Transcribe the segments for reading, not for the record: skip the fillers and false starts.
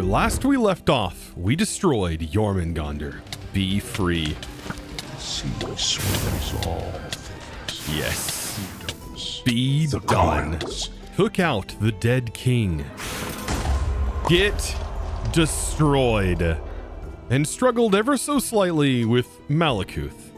last we left off, we destroyed Jormungandr. Be free. See, I swears all things. Yes. Be done. Took out the dead king. Get destroyed. And struggled ever so slightly with Malekuth.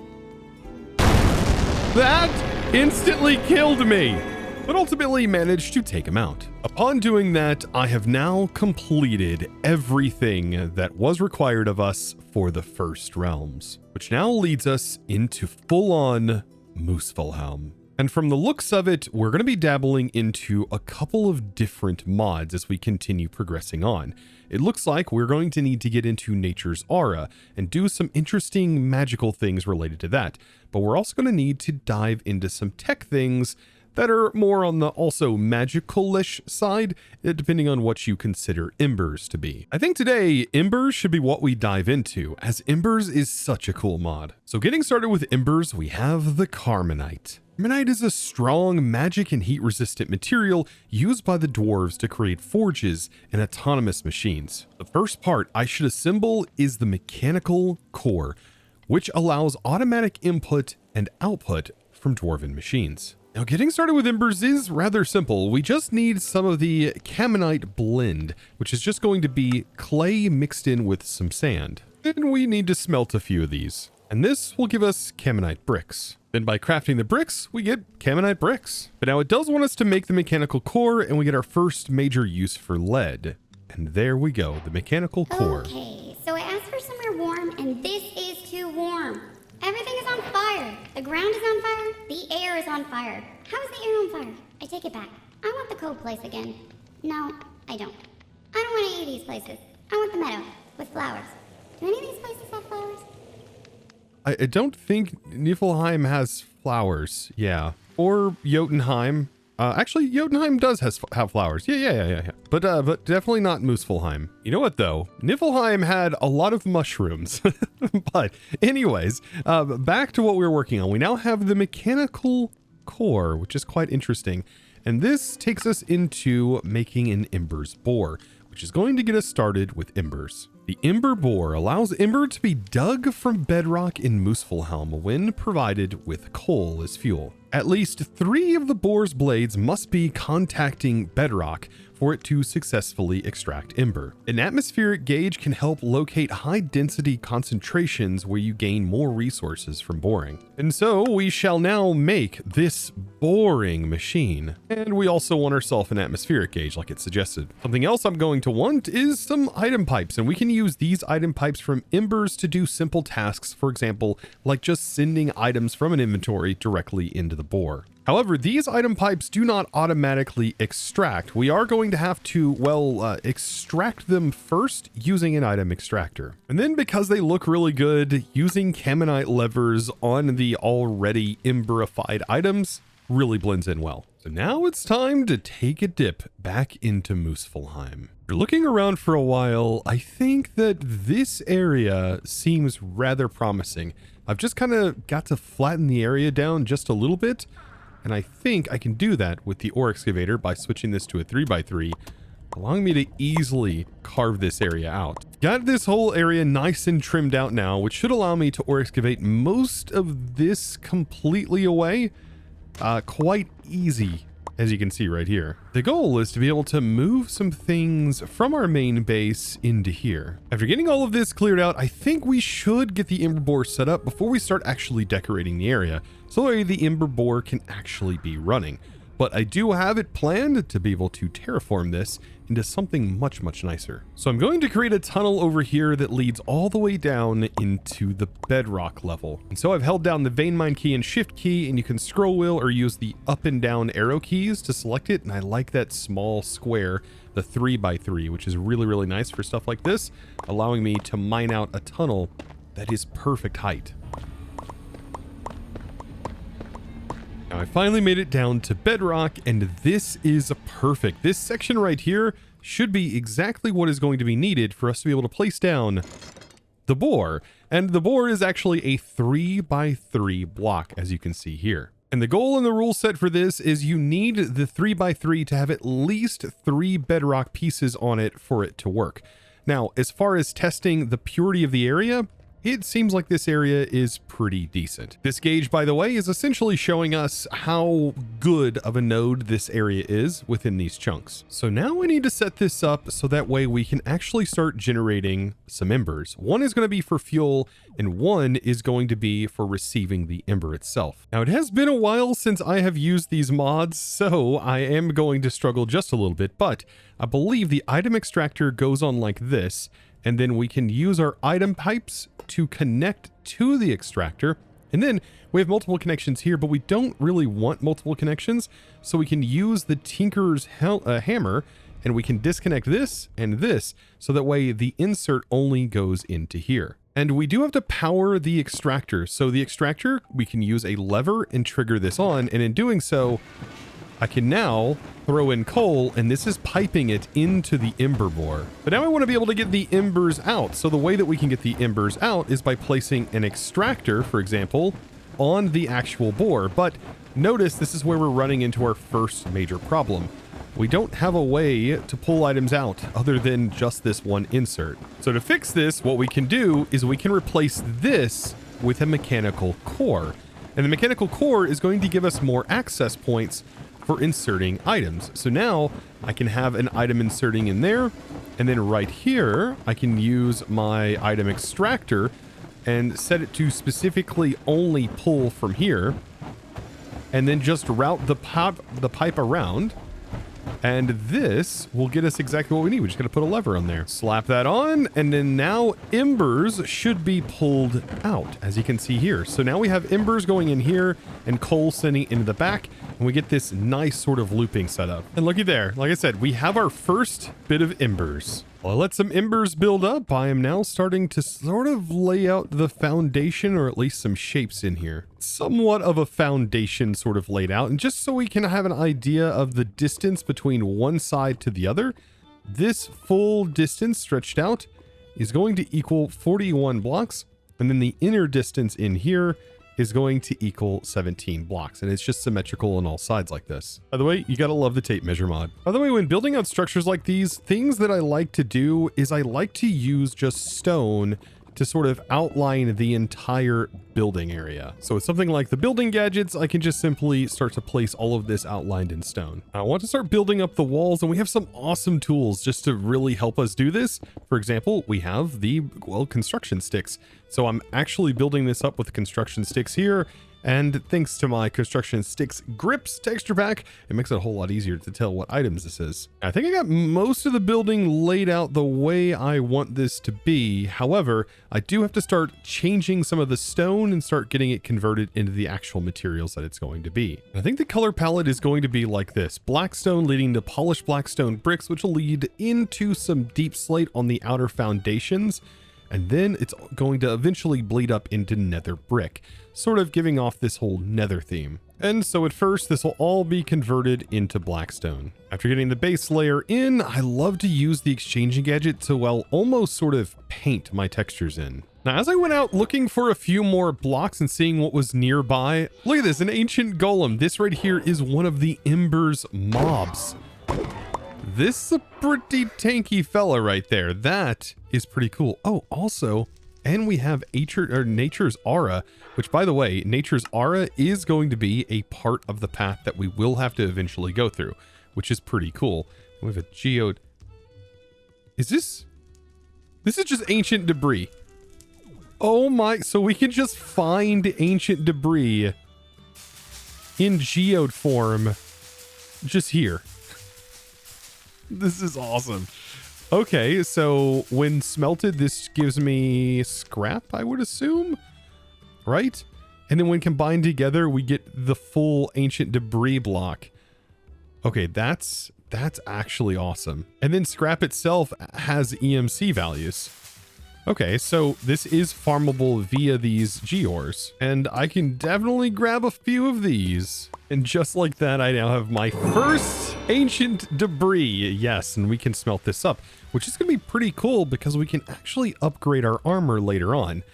That instantly killed me, but ultimately managed to take him out. Upon doing that, I have now completed everything that was required of us for the first realms, which now leads us into full-on Muspelheim. And from the looks of it, we're going to be dabbling into a couple of different mods as we continue progressing on. It looks like we're going to need to get into Nature's Aura and do some interesting magical things related to that. But we're also going to need to dive into some tech things that are more on the also magical-ish side, depending on what you consider Embers to be. I think today, Embers should be what we dive into, as Embers is such a cool mod. So getting started with Embers, we have the Carmenite. Carmenite is a strong magic and heat-resistant material used by the dwarves to create forges and autonomous machines. The first part I should assemble is the mechanical core, which allows automatic input and output from dwarven machines. Now, getting started with Embers is rather simple. We just need some of the Carmenite blend, which is just going to be clay mixed in with some sand. Then we need to smelt a few of these, and this will give us Carmenite bricks. Then by crafting the bricks, we get Carmenite bricks. But now it does want us to make the mechanical core, and we get our first major use for lead. And there we go, the mechanical core. Okay, so I asked for somewhere warm, and this is too warm. Everything is on fire. The ground is on fire. The air is on fire. How is the air on fire? I take it back. I want the cold place again. No, I don't. I don't want any of these places. I want the meadow with flowers. Do any of these places have flowers? I don't think Niflheim has flowers. Yeah. Or Jotunheim. Actually, Jotunheim does have flowers. Yeah. But definitely not Muspelheim. You know what, though? Niflheim had a lot of mushrooms. But anyways, back to what we were working on. We now have the mechanical core, which is quite interesting. And this takes us into making an Embers bore, which is going to get us started with Embers. The Ember bore allows Ember to be dug from bedrock in Muspelheim when provided with coal as fuel. At least 3 of the bore's blades must be contacting bedrock for it to successfully extract Ember. An atmospheric gauge can help locate high density concentrations where you gain more resources from boring. And so we shall now make this boring machine. And we also want ourselves an atmospheric gauge like it suggested. Something else I'm going to want is some item pipes, and we can use these item pipes from Embers to do simple tasks, for example, like just sending items from an inventory directly into the bore. However, these item pipes do not automatically extract. We are going to have to, extract them first using an item extractor. And then because they look really good, using Carmenite levers on the already emberified items really blends in well. So now it's time to take a dip back into Muspelheim. After looking around for a while, I think that this area seems rather promising. I've just kind of got to flatten the area down just a little bit, and I think I can do that with the ore excavator by switching this to a 3x3, allowing me to easily carve this area out. Got this whole area nice and trimmed out now, which should allow me to ore excavate most of this completely away. Quite easy, as you can see right here. The goal is to be able to move some things from our main base into here. After getting all of this cleared out, I think we should get the Ember bore set up before we start actually decorating the area, so that way the Ember bore can actually be running. But I do have it planned to be able to terraform this into something much, much nicer. So I'm going to create a tunnel over here that leads all the way down into the bedrock level. And so I've held down the vein mine key and shift key, and you can scroll wheel or use the up and down arrow keys to select it. And I like that small square, the 3x3, which is really, really nice for stuff like this, allowing me to mine out a tunnel that is perfect height. Now I finally made it down to bedrock, and this is perfect. This section right here should be exactly what is going to be needed for us to be able to place down the bore. And the bore is actually a 3x3 block, as you can see here. And the goal in the rule set for this is you need the 3x3 to have at least 3 bedrock pieces on it for it to work. Now, as far as testing the purity of the area, it seems like this area is pretty decent. This gauge, by the way, is essentially showing us how good of a node this area is within these chunks. So now we need to set this up so that way we can actually start generating some embers. One is going to be for fuel and one is going to be for receiving the ember itself. Now, it has been a while since I have used these mods, so I am going to struggle just a little bit, but I believe the item extractor goes on like this, and then we can use our item pipes to connect to the extractor. And then we have multiple connections here, but we don't really want multiple connections. So we can use the Tinker's hammer and we can disconnect this and this. So that way the insert only goes into here. And we do have to power the extractor. So the extractor, we can use a lever and trigger this on. And in doing so, I can now throw in coal, and this is piping it into the ember bore. But now I want to be able to get the embers out. So the way that we can get the embers out is by placing an extractor, for example, on the actual bore. But notice this is where we're running into our first major problem. We don't have a way to pull items out other than just this one insert. So to fix this, what we can do is we can replace this with a mechanical core. And the mechanical core is going to give us more access points for inserting items. So now I can have an item inserting in there, and then right here I can use my item extractor and set it to specifically only pull from here, and then just route the pipe around, and this will get us exactly what we need. We just got to put a lever on there, slap that on, and then now embers should be pulled out, as you can see here. So now we have embers going in here and coal sending into the back, and we get this nice sort of looping setup. And looky there, like I said, we have our first bit of embers. Well, I let some embers build up. I am now starting to sort of lay out the foundation, or at least some shapes in here. Somewhat of a foundation sort of laid out. And just so we can have an idea of the distance between one side to the other, this full distance stretched out is going to equal 41 blocks. And then the inner distance in here is going to equal 17 blocks, and it's just symmetrical on all sides like this. By the way, you gotta love the tape measure mod. By the way, when building out structures like these, things that I like to do is I like to use just stone to sort of outline the entire building area. So with something like the building gadgets, I can just simply start to place all of this outlined in stone. I want to start building up the walls, and we have some awesome tools just to really help us do this. For example, we have the, well, construction sticks. So I'm actually building this up with construction sticks here. And thanks to my construction sticks grips texture pack, it makes it a whole lot easier to tell what items this is. I think I got most of the building laid out the way I want this to be. However, I do have to start changing some of the stone and start getting it converted into the actual materials that it's going to be. I think the color palette is going to be like this: black stone leading to polished black stone bricks, which will lead into some deep slate on the outer foundations. And then it's going to eventually bleed up into nether brick, sort of giving off this whole nether theme. And so at first, this will all be converted into blackstone. After getting the base layer in, I love to use the exchanging gadget to, well, almost sort of paint my textures in. Now, as I went out looking for a few more blocks and seeing what was nearby, look at this, an ancient golem. This right here is one of the Embers mobs. This is a pretty tanky fella right there. That is pretty cool. Oh, also, and we have Nature's Aura, which, by the way, Nature's Aura is going to be a part of the path that we will have to eventually go through, which is pretty cool. We have a geode. This is just ancient debris. Oh my, so we can just find ancient debris in geode form just here. This is awesome. Okay, so when smelted, this gives me scrap, I would assume, right? And then when combined together, we get the full ancient debris block. Okay, that's actually awesome. And then scrap itself has EMC values. Okay, so this is farmable via these gears, and I can definitely grab a few of these. And just like that, I now have my first ancient debris. Yes, and we can smelt this up, which is going to be pretty cool because we can actually upgrade our armor later on.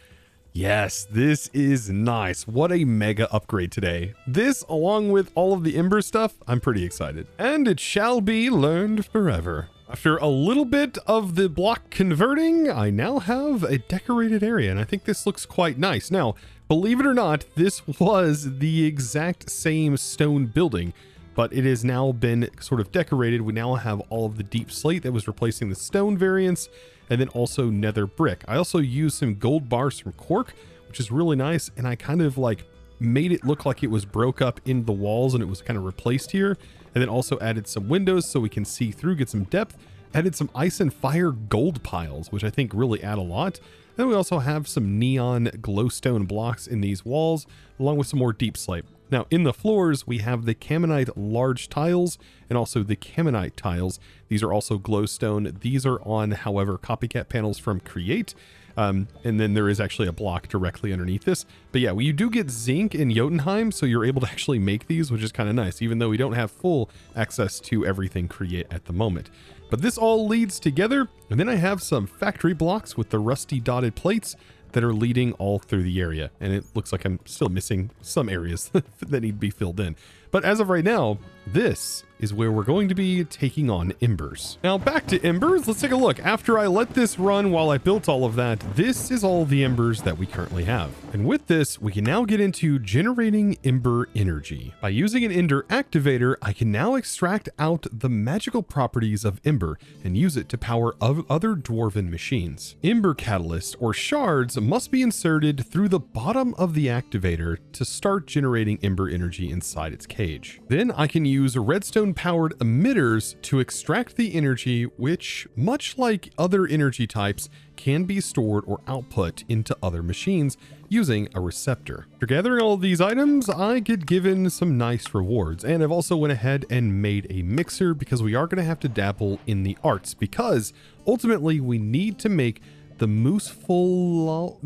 Yes, this is nice. What a mega upgrade today. This, along with all of the Ember stuff, I'm pretty excited. And it shall be learned forever. After a little bit of the block converting, I now have a decorated area, and I think this looks quite nice. Now, believe it or not, this was the exact same stone building, but it has now been sort of decorated. We now have all of the deep slate that was replacing the stone variants, and then also nether brick. I also used some gold bars from cork, which is really nice, and I kind of like made it look like it was broke up in the walls and it was kind of replaced here. And then also added some windows so we can see through, get some depth. Added some ice and fire gold piles, which I think really add a lot. Then we also have some neon glowstone blocks in these walls, along with some more deep slate. Now in the floors, we have the Caminite large tiles and also the Caminite tiles. These are also glowstone. These are on, however, copycat panels from Create. And then there is actually a block directly underneath this. But yeah, you do get zinc in Jotunheim, so you're able to actually make these, which is kind of nice, even though we don't have full access to everything Create at the moment. But this all leads together, and then I have some factory blocks with the rusty dotted plates that are leading all through the area. And it looks like I'm still missing some areas that need to be filled in. But as of right now, this is where we're going to be taking on Embers. Now back to Embers, let's take a look. After I let this run while I built all of that, this is all the Embers that we currently have. And with this, we can now get into generating Ember energy. By using an Ender activator, I can now extract out the magical properties of Ember and use it to power other dwarven machines. Ember catalyst or shards must be inserted through the bottom of the activator to start generating Ember energy inside its cage. Then I can use redstone powered emitters to extract the energy, which, much like other energy types, can be stored or output into other machines using a receptor. After gathering all of these items, I get given some nice rewards, and I've also went ahead and made a mixer because we are going to have to dabble in the arts, because ultimately we need to make the Muspelloy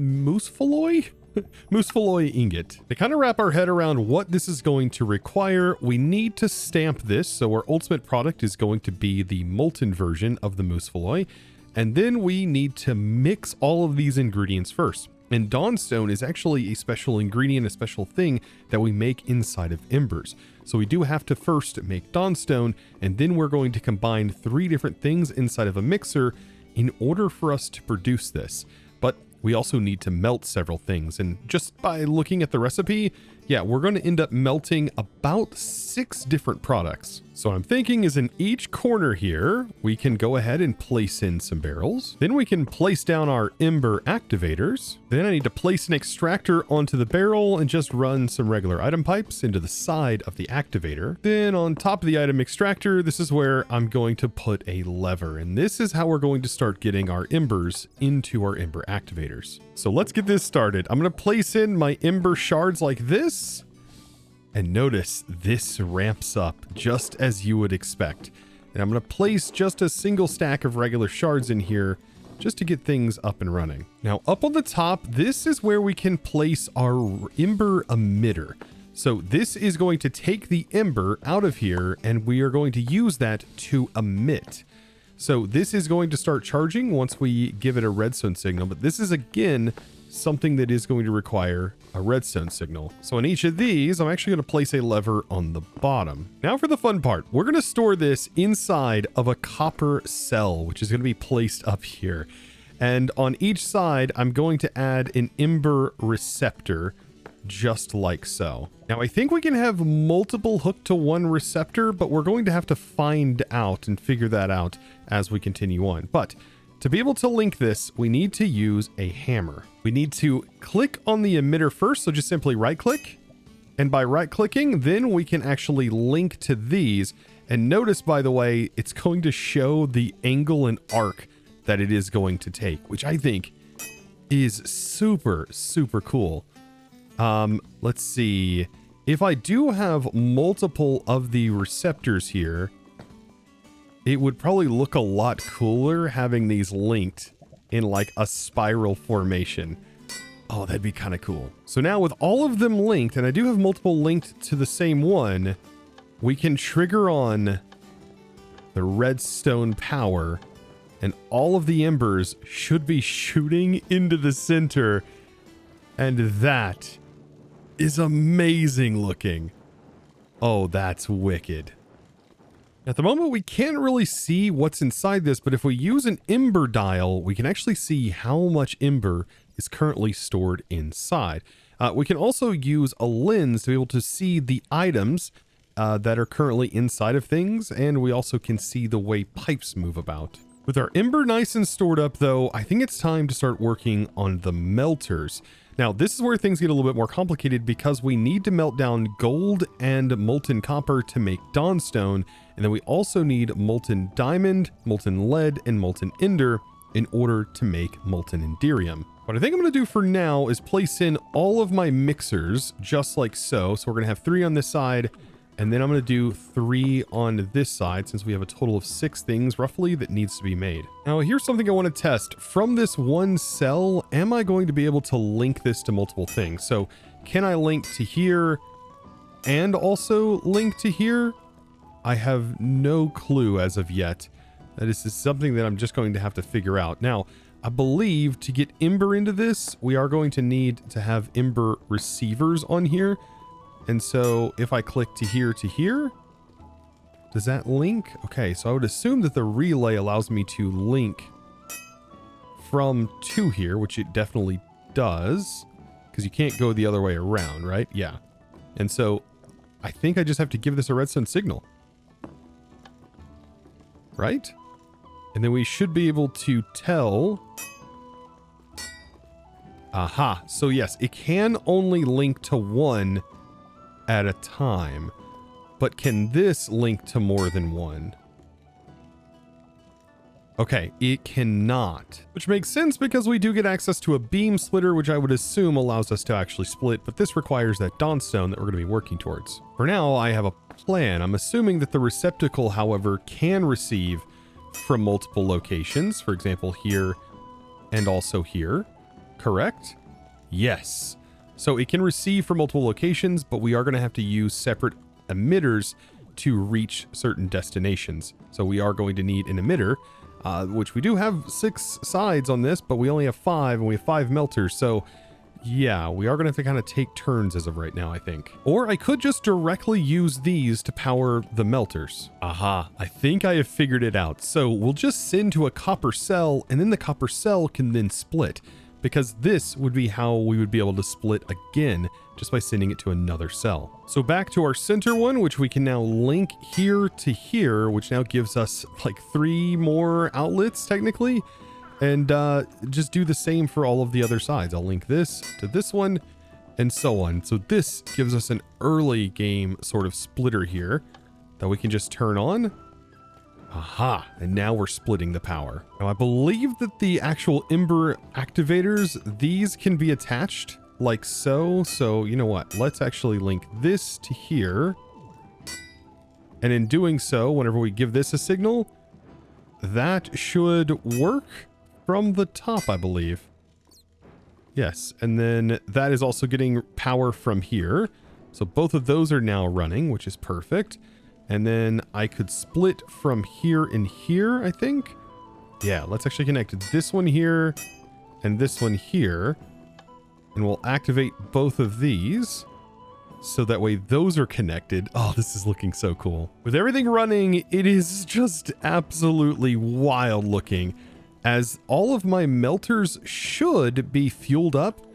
ingot. To kind of wrap our head around what this is going to require, we need to stamp this, so our ultimate product is going to be the molten version of the Muspelloy, and then we need to mix all of these ingredients first. And Dawnstone is actually a special ingredient, a special thing that we make inside of Embers. So we do have to first make Dawnstone, and then we're going to combine 3 different things inside of a mixer in order for us to produce this. But we also need to melt several things, and just by looking at the recipe, yeah, we're going to end up melting about 6 different products. So what I'm thinking is in each corner here, we can go ahead and place in some barrels. Then we can place down our Ember activators. Then I need to place an extractor onto the barrel and just run some regular item pipes into the side of the activator. Then on top of the item extractor, this is where I'm going to put a lever. And this is how we're going to start getting our embers into our Ember activators. So let's get this started. I'm going to place in my Ember shards like this. And notice this ramps up just as you would expect. And I'm going to place just a single stack of regular shards in here just to get things up and running. Now up on the top, this is where we can place our Ember emitter. So this is going to take the Ember out of here and we are going to use that to emit. So this is going to start charging once we give it a redstone signal, but this is again something that is going to require a redstone signal. So in each of these, I'm actually going to place a lever on the bottom. Now for the fun part, we're going to store this inside of a copper cell, which is going to be placed up here. And on each side, I'm going to add an Ember receptor, just like so. Now I think we can have multiple hooked to one receptor, but we're going to have to find out and figure that out as we continue on. But to be able to link this, we need to use a hammer. We need to click on the emitter first, so just simply right click. And by right clicking, then we can actually link to these. And notice, by the way, it's going to show the angle and arc that it is going to take, which I think is super, super cool. Let's see. If I do have multiple of the receptors here, it would probably look a lot cooler having these linked in like a spiral formation. Oh, that'd be kind of cool. So now with all of them linked, and I do have multiple linked to the same one, we can trigger on the redstone power and all of the embers should be shooting into the center. And that is amazing looking. Oh, that's wicked. At the moment, we can't really see what's inside this, but if we use an Ember dial, we can actually see how much Ember is currently stored inside. We can also use a lens to be able to see the items that are currently inside of things, and we also can see the way pipes move about. With our Ember nice and stored up, though, I think it's time to start working on the melters. Now, this is where things get a little bit more complicated because we need to melt down gold and molten copper to make Dawnstone, and then we also need molten diamond, molten lead, and molten ender in order to make molten enderium. What I think I'm going to do for now is place in all of my mixers just like so. So we're going to have 3 on this side, and then I'm going to do 3 on this side since we have a total of 6 things roughly that needs to be made. Now, here's something I want to test. From this one cell, am I going to be able to link this to multiple things? So can I link to here and also link to here? I have no clue as of yet. This is something that I'm just going to have to figure out. Now, I believe to get Ember into this, we are going to need to have Ember receivers on here. And so if I click to here, does that link? Okay, so I would assume that the relay allows me to link from to here, which it definitely does, because you can't go the other way around, right? Yeah. And so I think I just have to give this a redstone signal. Right? And then we should be able to tell. Aha. So yes, it can only link to one at a time, but can this link to more than one? Okay, it cannot, which makes sense because we do get access to a beam splitter, which I would assume allows us to actually split, but this requires that Dawnstone that we're going to be working towards. For now, I have a plan. I'm assuming that the receptacle, however, can receive from multiple locations, for example, here and also here, correct? Yes. So it can receive from multiple locations, but we are going to have to use separate emitters to reach certain destinations. So we are going to need an emitter, which we do have 6 sides on this, but we only have 5 and we have 5 melters. So yeah, we are going to have to kind of take turns as of right now, I think. Or I could just directly use these to power the melters. Aha, I think I have figured it out. So we'll just send to a copper cell, and then the copper cell can then split, because this would be how we would be able to split again just by sending it to another cell. So back to our center one, which we can now link here to here, which now gives us like 3 more outlets technically. And just do the same for all of the other sides. I'll link this to this one and so on. So this gives us an early game sort of splitter here that we can just turn on. Aha, and now we're splitting the power. Now I believe that the actual Ember activators, these can be attached like so. So you know what? Let's actually link this to here. And in doing so, whenever we give this a signal, that should work from the top, I believe. Yes, and then that is also getting power from here. So both of those are now running, which is perfect. And then I could split from here and here, I think. Yeah, let's actually connect this one here and this one here. And we'll activate both of these, so that way those are connected. Oh, this is looking so cool. With everything running, it is just absolutely wild looking, as all of my melters should be fueled up,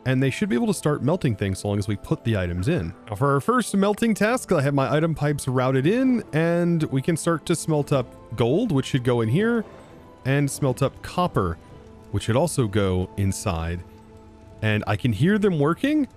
and they should be able to start melting things so long as we put the items in. Now for our first melting task, I have my item pipes routed in, and we can start to smelt up gold, which should go in here, and smelt up copper, which should also go inside. And I can hear them working,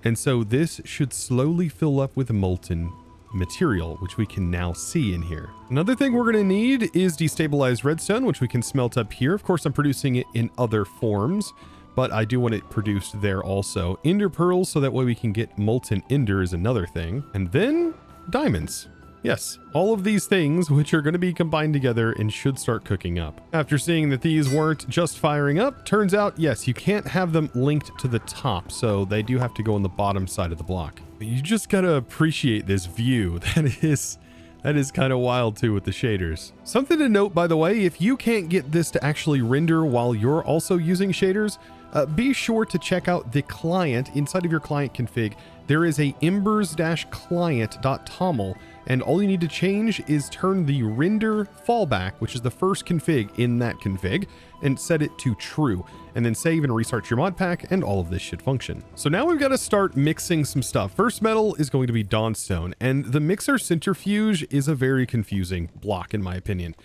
and so this should slowly fill up with molten material, which we can now see in here. Another thing we're going to need is destabilized redstone, which we can smelt up here. Of course, I'm producing it in other forms, but I do want it produced there also. Ender pearls, so that way we can get molten ender is another thing. And then diamonds. Yes, all of these things, which are going to be combined together and should start cooking up. After seeing that these weren't just firing up, turns out, yes, you can't have them linked to the top, so they do have to go on the bottom side of the block. But you just got to appreciate this view. That is kind of wild too with the shaders. Something to note, by the way, if you can't get this to actually render while you're also using shaders, be sure to check out the client. Inside of your client config, there is a embers-client.toml, and all you need to change is turn the render fallback, which is the first config in that config, and set it to true, and then save and restart your mod pack, and all of this should function. So now we've got to start mixing some stuff. First metal is going to be Dawnstone, and the mixer centrifuge is a very confusing block in my opinion.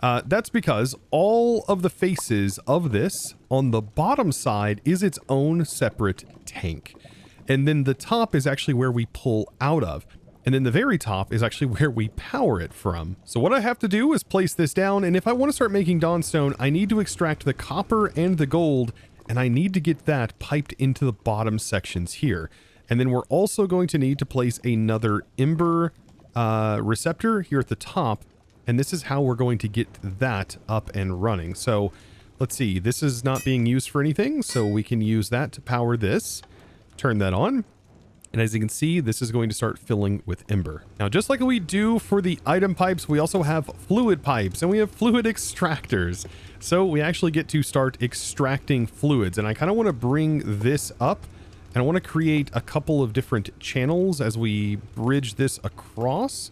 That's because all of the faces of this on the bottom side is its own separate tank. And then the top is actually where we pull out of. And then the very top is actually where we power it from. So what I have to do is place this down. And if I want to start making Dawnstone, I need to extract the copper and the gold. And I need to get that piped into the bottom sections here. And then we're also going to need to place another Ember receptor here at the top. And this is how we're going to get that up and running. So let's see, this is not being used for anything. So we can use that to power this, turn that on. And as you can see, this is going to start filling with Ember. Now, just like we do for the item pipes, we also have fluid pipes and we have fluid extractors. So we actually get to start extracting fluids. And I kind of want to bring this up and I want to create a couple of different channels as we bridge this across.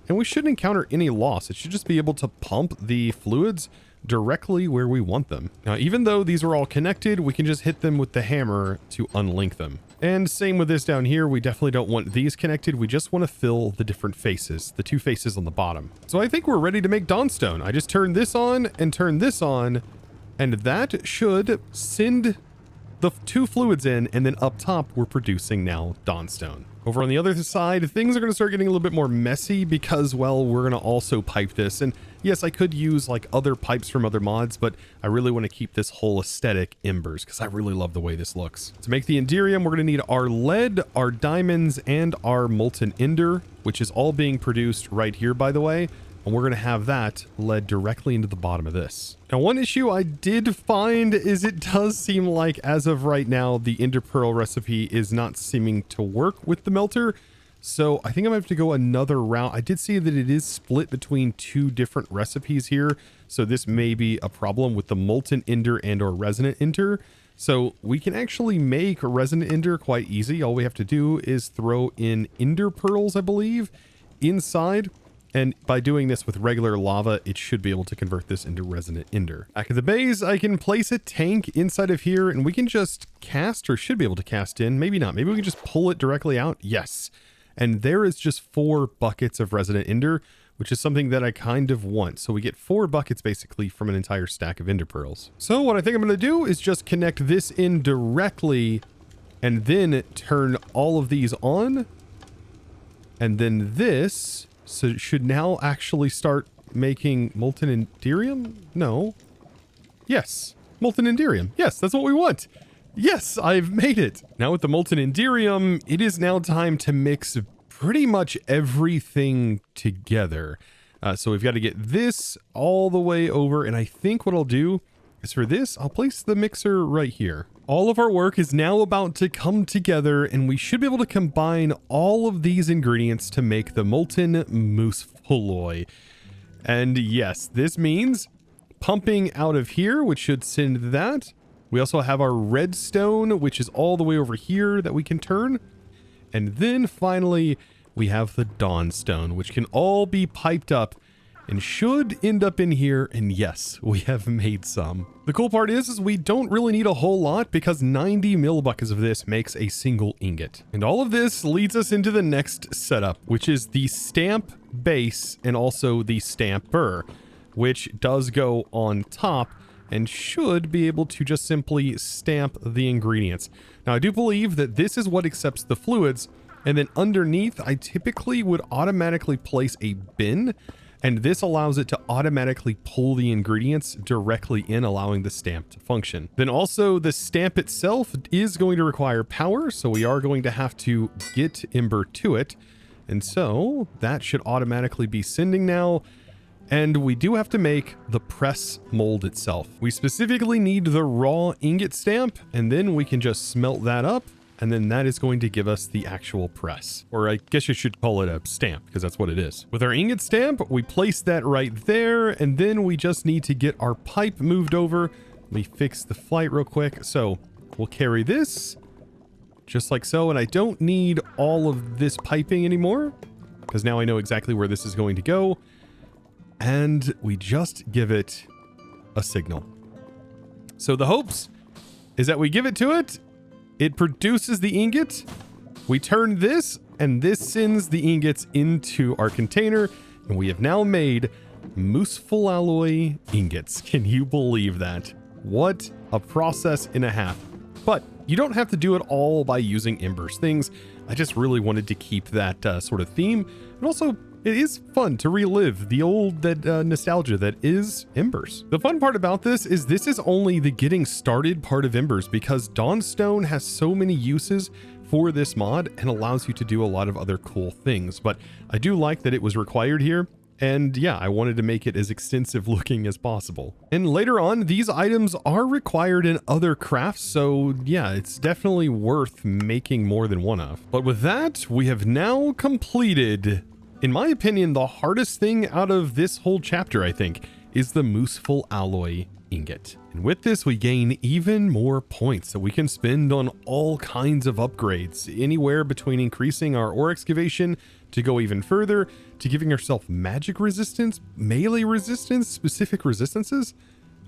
And we shouldn't encounter any loss. It should just be able to pump the fluids directly where we want them. Now, even though these are all connected, we can just hit them with the hammer to unlink them. And same with this down here. We definitely don't want these connected. We just want to fill the different faces, the two faces on the bottom. So I think we're ready to make Dawnstone. I just turn this on and turn this on, and that should send the two fluids in, and then up top, we're producing now Dawnstone. Over on the other side, things are going to start getting a little bit more messy because, well, we're going to also pipe this. And yes, I could use like other pipes from other mods, but I really want to keep this whole aesthetic Embers because I really love the way this looks. To make the Enderium, we're going to need our lead, our diamonds, and our molten ender, which is all being produced right here, by the way. And we're going to have that led directly into the bottom of this. Now, one issue I did find is it does seem like as of right now, the Ender Pearl recipe is not seeming to work with the melter. So I think I'm going to have to go another route. I did see that it is split between two different recipes here. So this may be a problem with the molten ender and or resonant ender. So we can actually make resonant ender quite easy. All we have to do is throw in ender pearls, I believe, inside. And by doing this with regular lava, it should be able to convert this into resonant ender. Back at the base, I can place a tank inside of here and we can just cast, or should be able to cast in. Maybe not. Maybe we can just pull it directly out. Yes. And there is just 4 buckets of resonant ender, which is something that I kind of want. So we get 4 buckets basically from an entire stack of ender pearls. So what I think I'm going to do is just connect this in directly and then turn all of these on. And then this... So it should now actually start making molten enderium? No. Yes. Molten enderium. Yes, that's what we want. Yes, I've made it. Now with the molten enderium, it is now time to mix pretty much everything together. So we've got to get this all the way over. And I think what I'll do is for this, I'll place the mixer right here. All of our work is now about to come together and we should be able to combine all of these ingredients to make the molten Muspelloy. And yes, this means pumping out of here, which should send that. We also have our redstone, which is all the way over here that we can turn. And then finally, we have the Dawnstone, which can all be piped up and should end up in here. And yes, we have made some. The cool part is we don't really need a whole lot because 90 millibuckets of this makes a single ingot. And all of this leads us into the next setup, which is the stamp base and also the stamper, which does go on top and should be able to just simply stamp the ingredients. Now, I do believe that this is what accepts the fluids. And then underneath, I typically would automatically place a bin. And this allows it to automatically pull the ingredients directly in, allowing the stamp to function. Then also the stamp itself is going to require power. So we are going to have to get Ember to it. And so that should automatically be sending now. And we do have to make the press mold itself. We specifically need the raw ingot stamp, and then we can just smelt that up. And then that is going to give us the actual press. Or I guess you should call it a stamp because that's what it is. With our ingot stamp, we place that right there. And then we just need to get our pipe moved over. Let me fix the flight real quick. So We'll carry this just like so. And I don't need all of this piping anymore because now I know exactly where this is going to go. And we just give it a signal. So the hopes is that we give it to it. It produces the ingot. We turn this, and this sends the ingots into our container. And we have now made Muspelloy ingots. Can you believe that? What a process and a half. But you don't have to do it all by using Embers things. I just really wanted to keep that sort of theme. And also, it is fun to relive the old nostalgia that is Embers. The fun part about this is only the getting started part of Embers, because Dawnstone has so many uses for this mod and allows you to do a lot of other cool things. But I do like that it was required here. And yeah, I wanted to make it as extensive looking as possible. And later on, these items are required in other crafts. So yeah, it's definitely worth making more than one of. But with that, we have now completed, in my opinion, the hardest thing out of this whole chapter, I think, is the Muspelloy ingot. And with this, we gain even more points that we can spend on all kinds of upgrades, anywhere between increasing our ore excavation to go even further, to giving ourselves magic resistance, melee resistance, specific resistances.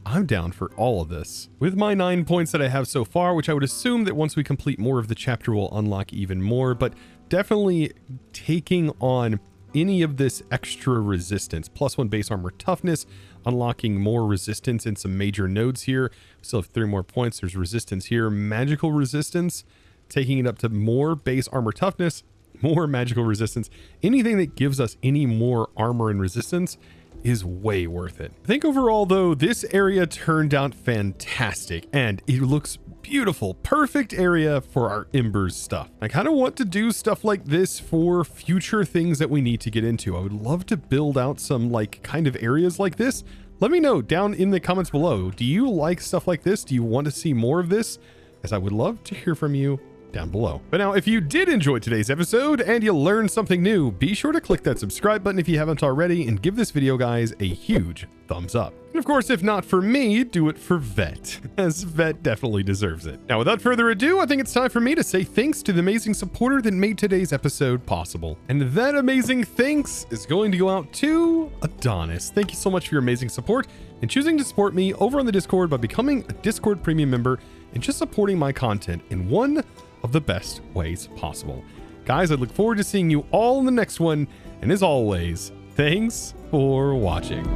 I'm down for all of this. With my 9 points that I have so far, which I would assume that once we complete more of the chapter, we'll unlock even more, but definitely taking on any of this extra resistance, +1 base armor toughness, unlocking more resistance in some major nodes here. We still have 3 more points. There's resistance here, magical resistance, taking it up to more base armor toughness, more magical resistance. Anything that gives us any more armor and resistance is way worth it. I think overall though, this area turned out fantastic and it looks beautiful. Perfect area for our Embers stuff. I kind of want to do stuff like this for future things that we need to get into. I would love to build out some like kind of areas like this. Let me know down in the comments below. Do you like stuff like this? Do you want to see more of this? As I would love to hear from you down below. But now, if you did enjoy today's episode and you learned something new, be sure to click that subscribe button if you haven't already, and give this video, guys, a huge thumbs up. And of course, if not for me, do it for Vet, as Vet definitely deserves it. Now, without further ado, I think it's time for me to say thanks to the amazing supporter that made today's episode possible. And that amazing thanks is going to go out to Adonis. Thank you so much for your amazing support and choosing to support me over on the Discord by becoming a Discord premium member and just supporting my content in one of the best ways possible. Guys, I look forward to seeing you all in the next one. And as always, thanks for watching.